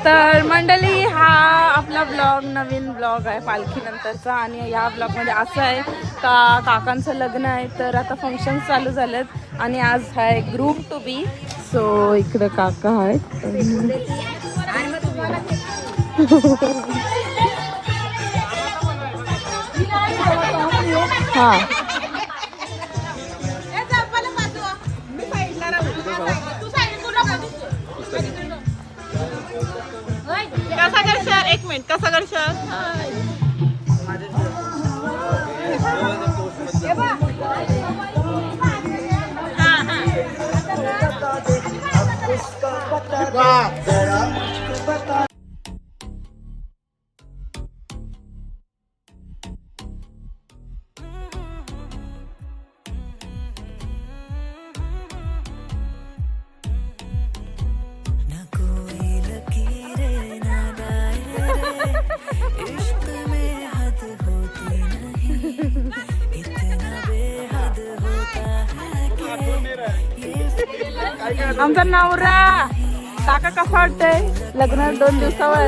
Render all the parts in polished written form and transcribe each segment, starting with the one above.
तर मंडळी हा आपला ब्लॉग नवीन ब्लॉग आहे पालखी नंतरचा आणि या ब्लॉगमध्ये असं आहे का काकांचं लग्न आहे तर आता फंक्शन चालू झालेत आणि आज आहे ग्रूम टू बी. सो इकडे काका आहेत. हा कसा करशाल? एक मिनिट कसा करशाल? आमचा नवरा काका कसा वाटतंय लग्न 2 दिवसावर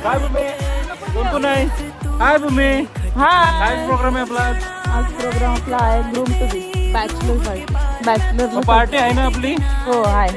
काय भूमी कोण आहे? काय भूमी हा काय प्रोग्राम आहे आपला? आज प्रोग्राम आपला आहे groom to be bachelor party आहे ना आपली? हो हाय.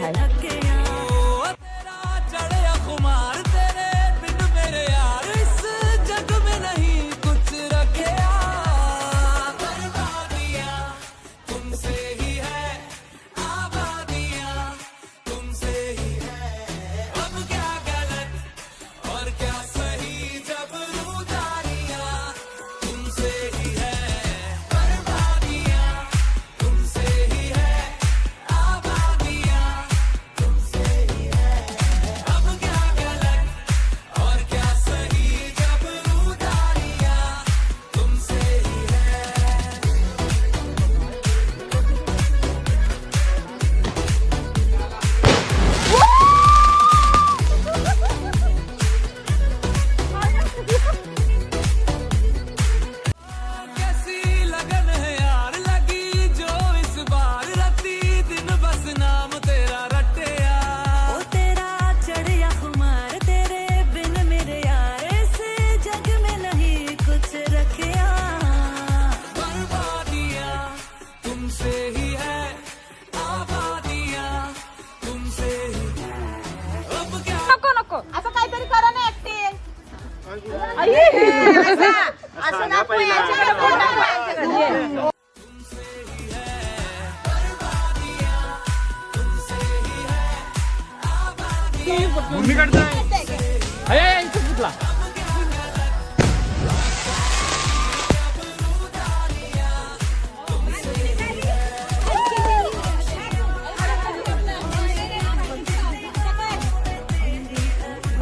भूमी काढताय कुठला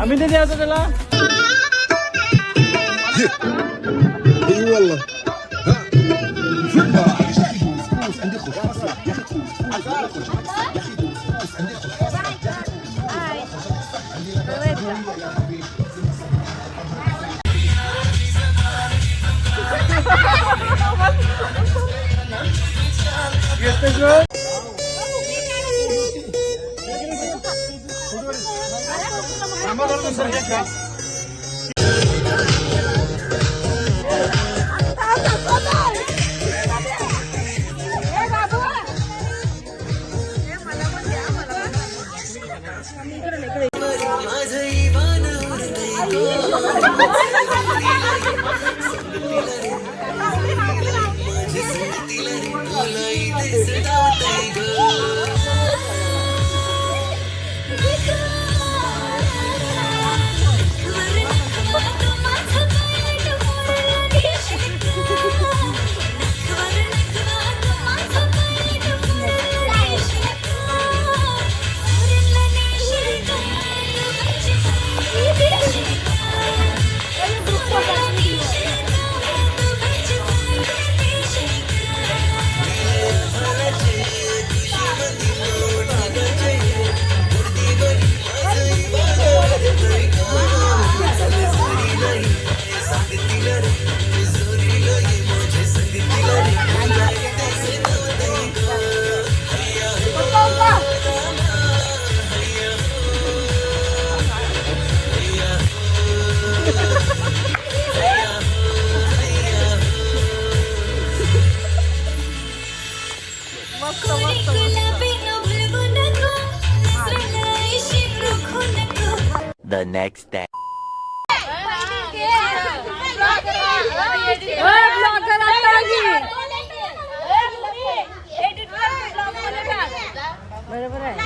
आम्ही ते द्यायचं त्याला والله the next day. बरोबर आहे.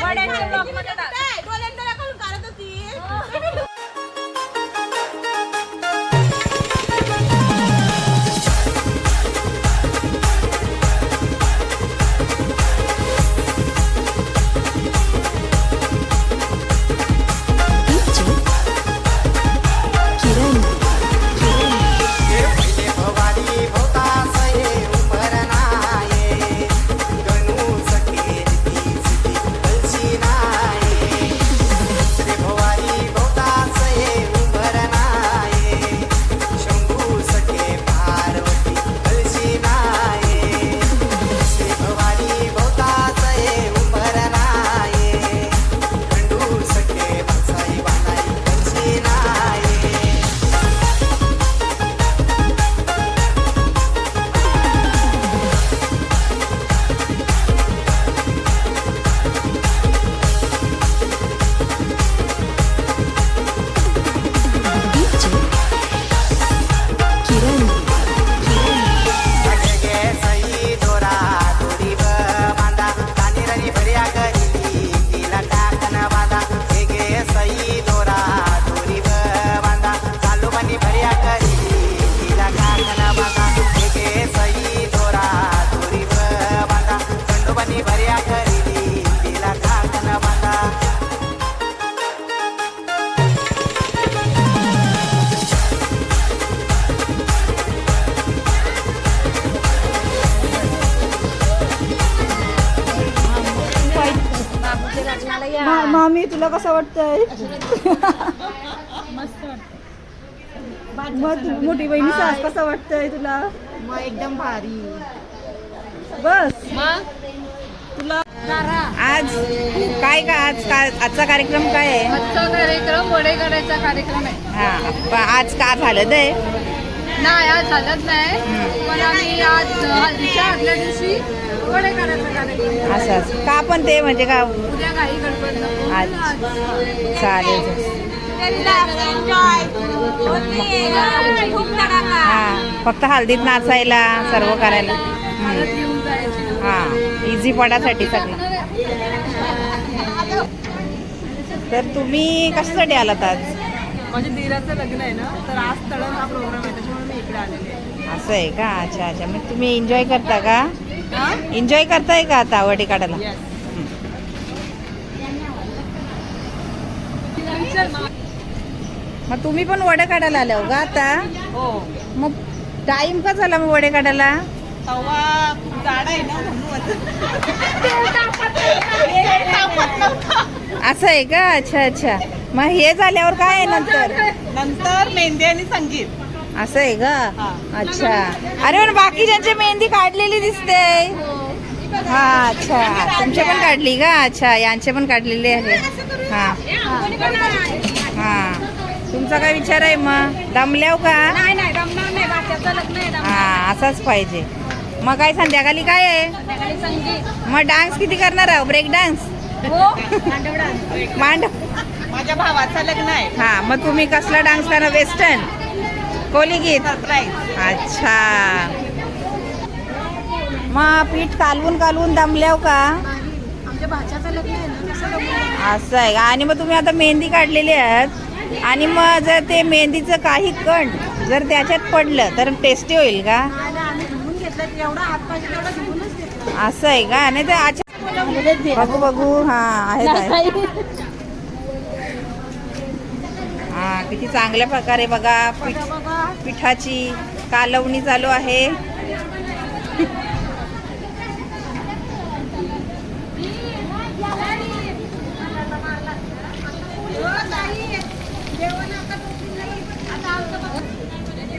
मामी तुला कसं वाटतंय? मग मोठी बहिणी सास कसं वाटतंय तुला? मग एकदम भारी. बस तुला आज काय का आजचा कार्यक्रम काय आहे? आजचा कार्यक्रम वडे करायचा कार्यक्रम आहे. हा आज का झालं ते? नाही आज झालंच नाही, पण आम्ही आज हल्दीच्या आदल्या दिवशी वडे करायचा कार्यक्रम. असं का पण ते म्हणजे का उद्या काही गणपती अच्छा चालेल. हा फक्त हल्दीत नाचायला सर्व करायला. हा इझी पडासाठी सगळं. तर तुम्ही कशासाठी आलात आज? माझ्या दिराचं लग्न आहे ना, तर आज तळण हा प्रोग्राम आहे, त्याच्यामुळे मी इकडे आलेले आहे. असं आहे का? अच्छा अच्छा. मग तुम्ही एन्जॉय करता का? एन्जॉय करताय का आता वडी काढायला? मग तुम्ही पण वडे काढायला आले हो का आता? हो. मग टाइम का झाला मग वडे काढायला? तवा जाड आहे ना, असं आहे का? अच्छा अच्छा. मग हे झाल्यावर काय आहे नंतर? नंतर मेहंदी आणि संगीत. असं आहे का? अच्छा. अरे पण बाकीच्यांची मेहंदी काढलेली दिसते. हा अच्छा. तुमची पण काढली का? अच्छा यांचे पण काढलेले आहे. हा हा. तुमचा काय विचार आहे मग? दमल्याव का? नाही नाही रमणार नाही, बाच्याचं लग्न आहे. हा असंच पाहिजे. मग काय संध्याकाळी काय आहे? संगीत. मग डान्स किती करणार आहो? Break dance? मांडव. माझ्या भावाचं लग्न आहे. हा मग तुम्ही कसला डान्स करणार? वेस्टर्न कोली गीत? सरप्राईज. अच्छा. मग पीठ कालवून दमल्याव का? आमच्या भाच्याचं लग्न आहे ना, कसं जमणार? असं आहे का? आणि मग तुम्ही आता मेहंदी काढलेली आहात आणि मग जर ते मेहंदीचं काही कण जर त्याच्यात पडलं तर टेस्टी होईल का? आम्ही धुवून घेतलं, एवढा हात पाहिजे तेवढा धुवूनच घेतला. असं आहे का? नाही तर अच्छा बघू. हा आहेत. हा किती चांगल्या प्रकारे बघा पिठाची कालवणी चालू आहे.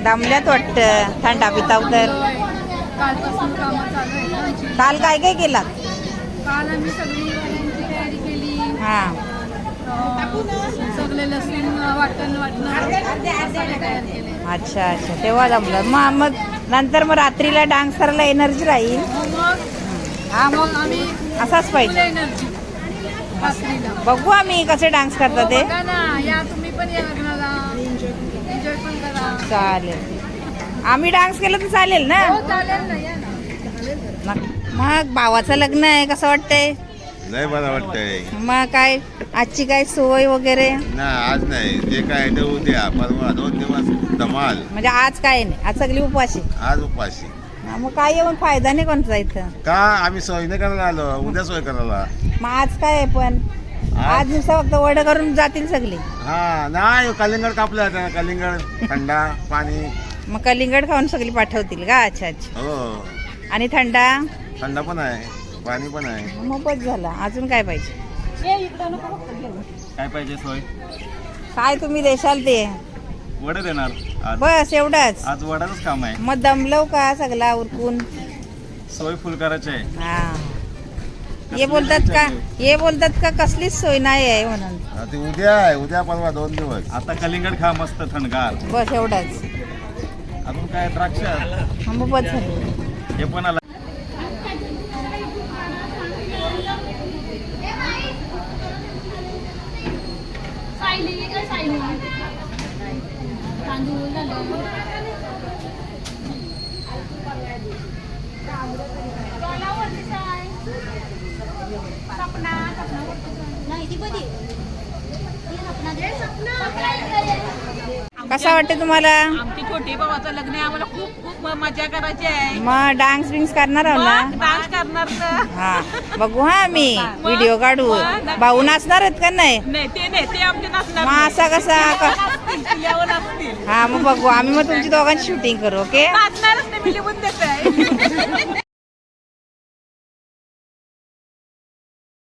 दमल्यात वाटतं थंडा पिताव तर. कालपासून कामं चालू आहेत. काल काय काय केला? काल आम्ही सगळी वड्यांची तयारी केली. हा सगळे लसूण वाटण मसाले तयार केले. अच्छा अच्छा. तेव्हा जमलं. मग नंतर मग रात्रीला डान्स करायला एनर्जी राहील. मग हा मग आम्ही असाच पाहिजे. एनर्जी. रात्रीला. बघू आम्ही कसे डान्स करतात ते. बघा ना, या तुम्ही पण या लग्नाला, एन्जॉय पण करा. चालेल, आम्ही डान्स केला तर चालेल ना. हो चालेल ना, या ना. मग भावाचं लग्न आहे, कसं वाटतंय? लय बरं वाटतंय मग काय आजची काय सोय वगैरे? ना. आज नाही, जे काय ते उद्या परवा 2 दिवस धमाल. म्हणजे आज काय नाही, आज सगळी उपवाशी. आज उपाशी हा, मग काय येऊन फायदा नाही कोणता इथं. का आम्ही सोय नाही करायला आलो, उद्या सोय करायला. मग आज काय आहे पण आज नुसतं फक्त वड करून जातील सगळे. हा नाही, कलिंगड कापलं जातं, कलिंगड थंडा पाणी. मग कलिंगड खाऊन सगळी पाठवतील का? अच्छा अच्छा. हो, आणि थंडा थंडा पण आहे, पाणी पण आहे. मग बस झाला, अजून काय पाहिजे? काय पाहिजे सोय? काय तुम्ही देशाल ते वडे देणार आज. बस एवढंच. आज वडाच काम आहे. मग दमलव का सगळा उरकून? सोय फुल करायची आहे. हा, हे बोलतात का कसलीच सोय नाही आहे म्हणून. हा, ते उद्या आहे, उद्या परवा 2 दिवस. आता कलिंगड खा मस्त थंडगार. बस एवढंच. अजून काय द्राक्ष हा, मग बस झालं. हे पण आलं. कसा वाटते तुम्हाला? आमची छोटी भावाचं लग्न आहे, आम्हाला खूप खूप मजा करायची आहे. मग डान्स बिन्स करणार आहो ना? डान्स करणार तर हा, बघू हा आम्ही व्हिडिओ काढू. भाऊ नाचणार आहेत का नाही? नाही, ते नाही, ते आमचे नसणार. मग असा कसा यावं नसतील. हा, मग बघू आम्ही, मग तुमची दोघांची शूटिंग करू. ओके, नाचणारच नाही, मी लिहून देते.